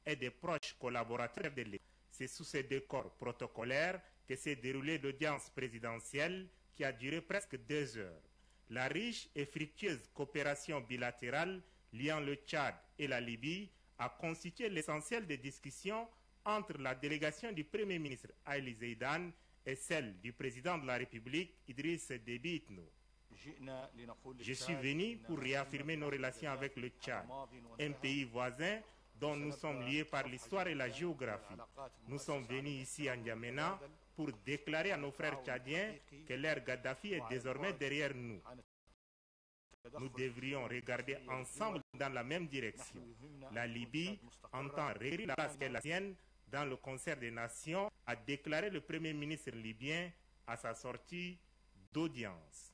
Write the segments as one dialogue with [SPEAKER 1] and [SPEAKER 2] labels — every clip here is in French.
[SPEAKER 1] et des proches collaborateurs de l'État. C'est sous ce décor protocolaire que s'est déroulée l'audience présidentielle qui a duré presque 2 heures. La riche et fructueuse coopération bilatérale liant le Tchad et la Libye a constitué l'essentiel des discussions entre la délégation du Premier ministre Ali Zeidan et celle du président de la République Idriss Déby Itno. Je suis venu pour réaffirmer nos relations avec le Tchad, un pays voisin dont nous sommes liés par l'histoire et la géographie. Nous sommes venus ici à N'Djamena pour déclarer à nos frères tchadiens que l'ère Gaddafi est désormais derrière nous. Nous devrions regarder ensemble dans la même direction. La Libye entend requérir la place qu'est la sienne dans le concert des nations, a déclaré le Premier ministre libyen à sa sortie d'audience.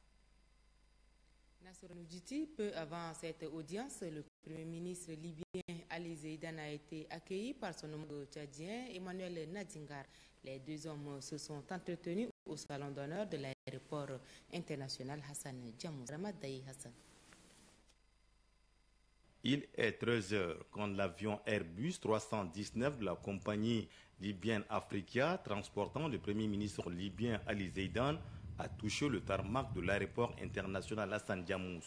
[SPEAKER 2] Nasser Djiti, peu avant cette audience, le Premier ministre libyen Ali Zeidan a été accueilli par son homologue tchadien Emmanuel Nadingar. Les deux hommes se sont entretenus au salon d'honneur de l'aéroport international Hassan Djamous. Ramadaï Hassan.
[SPEAKER 3] Il est 13 h quand l'avion Airbus 319 de la compagnie libyenne Africa transportant le Premier ministre libyen Ali Zeidan a touché le tarmac de l'aéroport international Hassan Djamous.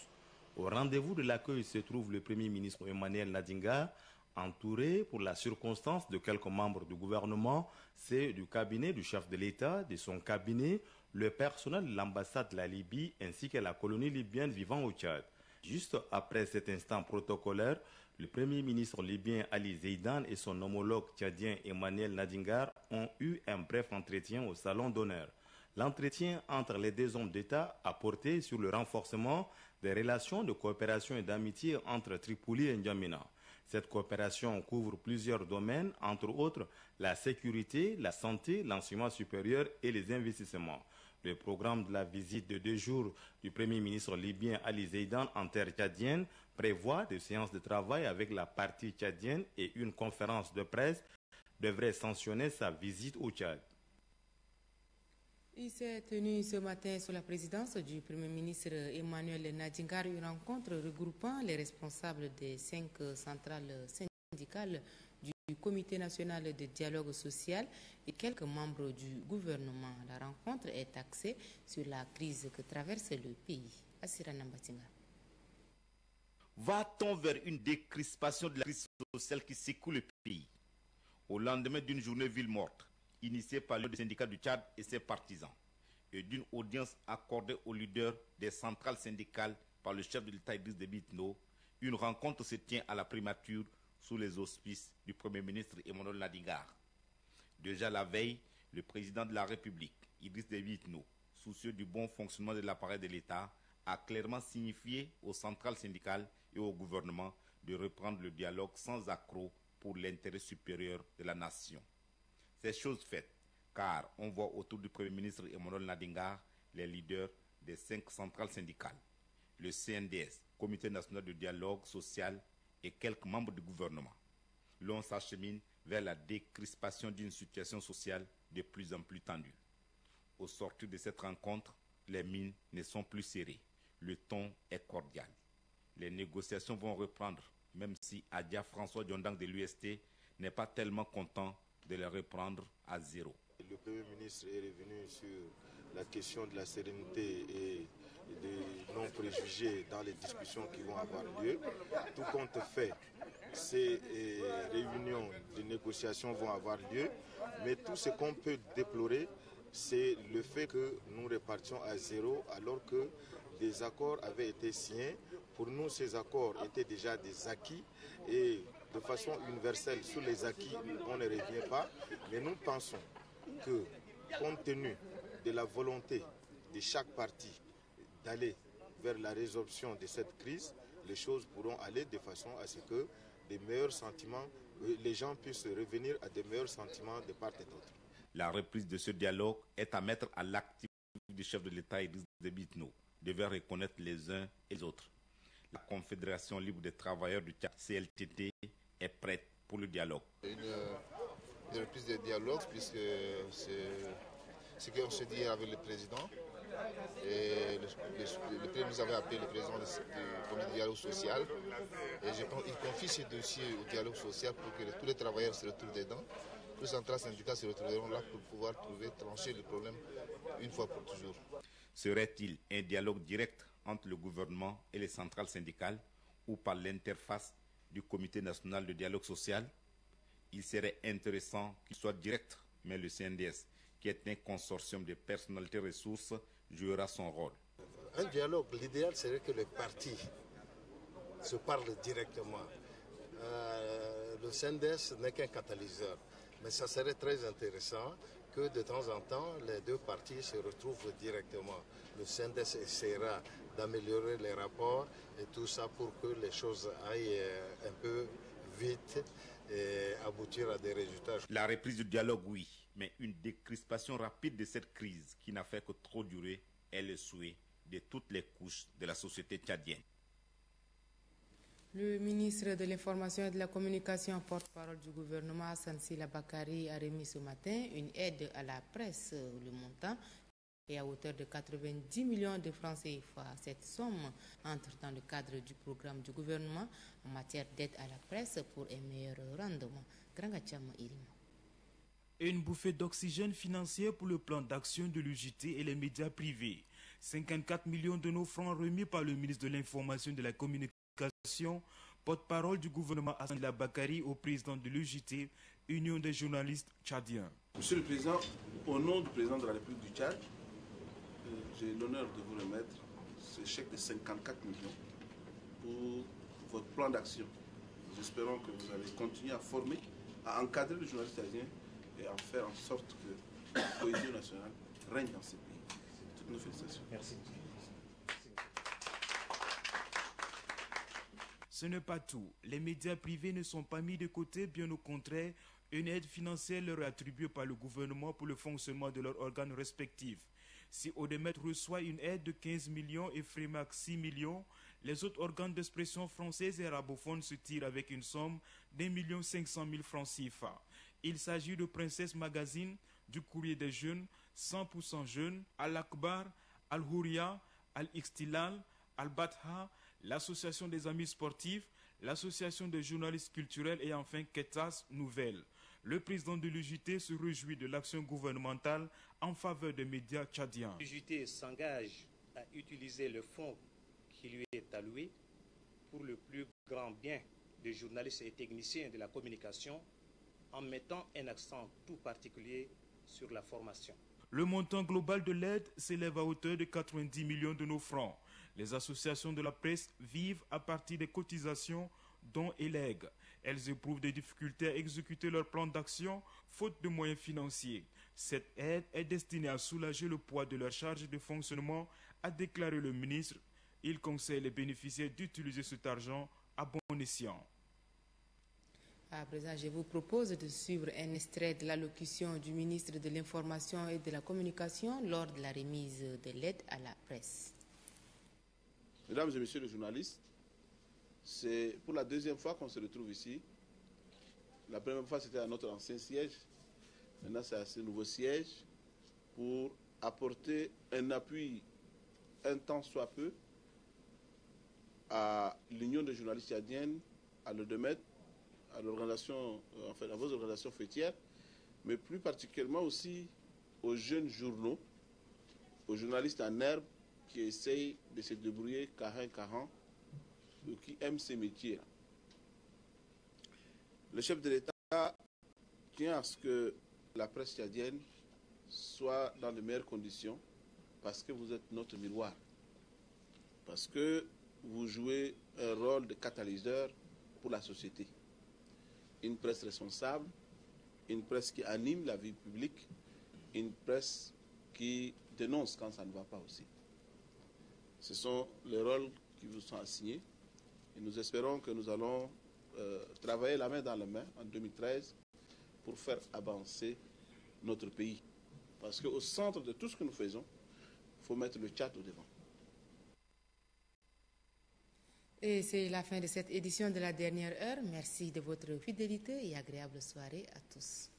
[SPEAKER 3] Au rendez-vous de l'accueil se trouve le Premier ministre Emmanuel Nadingar, entouré pour la circonstance de quelques membres du gouvernement, c'est du cabinet du chef de l'État, de son cabinet, le personnel de l'ambassade de la Libye ainsi que la colonie libyenne vivant au Tchad. Juste après cet instant protocolaire, le Premier ministre libyen Ali Zeidan et son homologue tchadien Emmanuel Nadingar ont eu un bref entretien au salon d'honneur. L'entretien entre les deux hommes d'État a porté sur le renforcement des relations de coopération et d'amitié entre Tripoli et N'Djamena. Cette coopération couvre plusieurs domaines, entre autres la sécurité, la santé, l'enseignement supérieur et les investissements. Le programme de la visite de 2 jours du Premier ministre libyen Ali Zeidan en terre tchadienne prévoit des séances de travail avec la partie tchadienne et une conférence de presse devrait sanctionner sa visite au Tchad.
[SPEAKER 2] Il s'est tenu ce matin sous la présidence du Premier ministre Emmanuel Nadingar une rencontre regroupant les responsables des 5 centrales syndicales du Comité national de dialogue social et quelques membres du gouvernement. La rencontre est axée sur la crise que traverse le pays. Assira Nambatinga.
[SPEAKER 4] Va-t-on vers une décrispation de la crise sociale qui secoue le pays au lendemain d'une journée ville morte initiée par le syndicat du Tchad et ses partisans et d'une audience accordée aux leaders des centrales syndicales par le chef de l'État Idriss Déby Itno? Une rencontre se tient à la primature sous les auspices du Premier ministre Emmanuel Nadingar. Déjà la veille, le président de la République, Idriss Déby Itno, soucieux du bon fonctionnement de l'appareil de l'État, a clairement signifié aux centrales syndicales et au gouvernement de reprendre le dialogue sans accroc pour l'intérêt supérieur de la nation. C'est chose faite, car on voit autour du Premier ministre Emmanuel Nadingar les leaders des 5 centrales syndicales, le CNDS, Comité national de dialogue social, et quelques membres du gouvernement. L'on s'achemine vers la décrispation d'une situation sociale de plus en plus tendue. Au sortir de cette rencontre, les mines ne sont plus serrées. Le ton est cordial. Les négociations vont reprendre, même si Adia François Diondang de l'UST n'est pas tellement content de les reprendre à zéro.
[SPEAKER 5] Le Premier ministre est revenu sur la question de la sérénité et des non-préjugés dans les discussions qui vont avoir lieu. Tout compte fait, ces réunions de négociation vont avoir lieu, mais tout ce qu'on peut déplorer, c'est le fait que nous repartions à zéro alors que des accords avaient été signés. Pour nous, ces accords étaient déjà des acquis et de façon universelle, sur les acquis, on ne revient pas, mais nous pensons que, compte tenu de la volonté de chaque partie d'aller vers la résolution de cette crise, les choses pourront aller de façon à ce que des meilleurs sentiments, les gens puissent revenir à des meilleurs sentiments de part et d'autre.
[SPEAKER 4] La reprise de ce dialogue est à mettre à l'actif du chef de l'État Idriss Déby Itno, devait reconnaître les uns et les autres. La Confédération libre des travailleurs du Tchad, CLTT, est prête pour le dialogue.
[SPEAKER 6] Une reprise de dialogue, puisque c'est ce qu'on se dit avec le président.
[SPEAKER 5] Et le nous avait appelé le président du comité de dialogue social. Et il confie ce dossier au dialogue social pour que tous les travailleurs se retrouvent dedans. Tous les centrales syndicales se retrouveront là pour pouvoir trancher le problème une fois pour toujours.
[SPEAKER 4] Serait-il un dialogue direct entre le gouvernement et les centrales syndicales ou par l'interface du comité national de dialogue social? Il serait intéressant qu'il soit direct, mais le CNDS, qui est un consortium de personnalités ressources, jouera son rôle.
[SPEAKER 6] Un dialogue, l'idéal serait que les partis se parlent directement. Le CNDS n'est qu'un catalyseur, mais ça serait très intéressant que de temps en temps, les deux partis se retrouvent directement. Le CNDS essaiera d'améliorer les rapports et tout ça pour que les choses aillent un peu vite et aboutir à des résultats.
[SPEAKER 4] La reprise du dialogue, oui, mais une décrispation rapide de cette crise qui n'a fait que trop durer est le souhait de toutes les couches de la société tchadienne.
[SPEAKER 2] Le ministre de l'Information et de la Communication, porte-parole du gouvernement, Hassan Sila Bakari, a remis ce matin une aide à la presse. Le montant est à hauteur de 90 millions de francs CFA. Cette somme entre dans le cadre du programme du gouvernement en matière d'aide à la presse pour un meilleur rendement.
[SPEAKER 7] Une bouffée d'oxygène financier pour le plan d'action de l'UJT et les médias privés. 54 millions de nos francs remis par le ministre de l'Information et de la Communication, porte-parole du gouvernement Hassan Sila Bakari au président de l'UJT, Union des journalistes tchadiens.
[SPEAKER 8] Monsieur le Président, au nom du président de la République du Tchad, j'ai l'honneur de vous remettre ce chèque de 54 millions pour votre plan d'action. Nous espérons que vous allez continuer à former, à encadrer les journalistes tchadiens et à faire en sorte que la cohésion nationale règne dans ces pays. Toutes nos félicitations.
[SPEAKER 7] Merci. Ce n'est pas tout. Les médias privés ne sont pas mis de côté, bien au contraire. Une aide financière leur est attribuée par le gouvernement pour le fonctionnement de leurs organes respectifs. Si Odemet reçoit une aide de 15 millions et Fremac 6 millions, les autres organes d'expression françaises et arabophones se tirent avec une somme d'1,5 million francs CFA. Il s'agit de Princesse Magazine, du Courrier des Jeunes, 100% Jeunes, Al-Akbar, Al-Houria, Al-Ixtilal, Al-Batha, l'Association des Amis Sportifs, l'Association des journalistes culturels et enfin Ketas Nouvelles. Le président de l'UJT se réjouit de l'action gouvernementale en faveur des médias tchadiens.
[SPEAKER 9] L'UJT s'engage à utiliser le fonds qui lui est alloué pour le plus grand bien des journalistes et techniciens de la communication en mettant un accent tout particulier sur la formation.
[SPEAKER 7] Le montant global de l'aide s'élève à hauteur de 90 millions de nos francs. Les associations de la presse vivent à partir des cotisations, dons et legs. Elles éprouvent des difficultés à exécuter leur plan d'action, faute de moyens financiers. Cette aide est destinée à soulager le poids de leur charge de fonctionnement, a déclaré le ministre. Il conseille les bénéficiaires d'utiliser cet argent à bon escient.
[SPEAKER 2] À présent, je vous propose de suivre un extrait de l'allocution du ministre de l'Information et de la Communication lors de la remise de l'aide à la presse.
[SPEAKER 8] Mesdames et messieurs les journalistes, c'est pour la deuxième fois qu'on se retrouve ici. La première fois, c'était à notre ancien siège. Maintenant, c'est à ce nouveau siège pour apporter un appui, un temps soit peu, à l'Union des journalistes tchadiennes, à l'Odemet, à l'organisation, enfin, à vos organisations fêtières, mais plus particulièrement aussi aux jeunes journaux, aux journalistes en herbe qui essayent de se débrouiller carré, ou qui aiment ces métiers. Le chef de l'État tient à ce que la presse tchadienne soit dans de meilleures conditions parce que vous êtes notre miroir, parce que vous jouez un rôle de catalyseur pour la société. Une presse responsable, une presse qui anime la vie publique, une presse qui dénonce quand ça ne va pas aussi. Ce sont les rôles qui vous sont assignés et nous espérons que nous allons travailler la main dans la main en 2013 pour faire avancer notre pays. Parce qu'au centre de tout ce que nous faisons, il faut mettre le Tchad au devant.
[SPEAKER 2] Et c'est la fin de cette édition de la dernière heure. Merci de votre fidélité et agréable soirée à tous.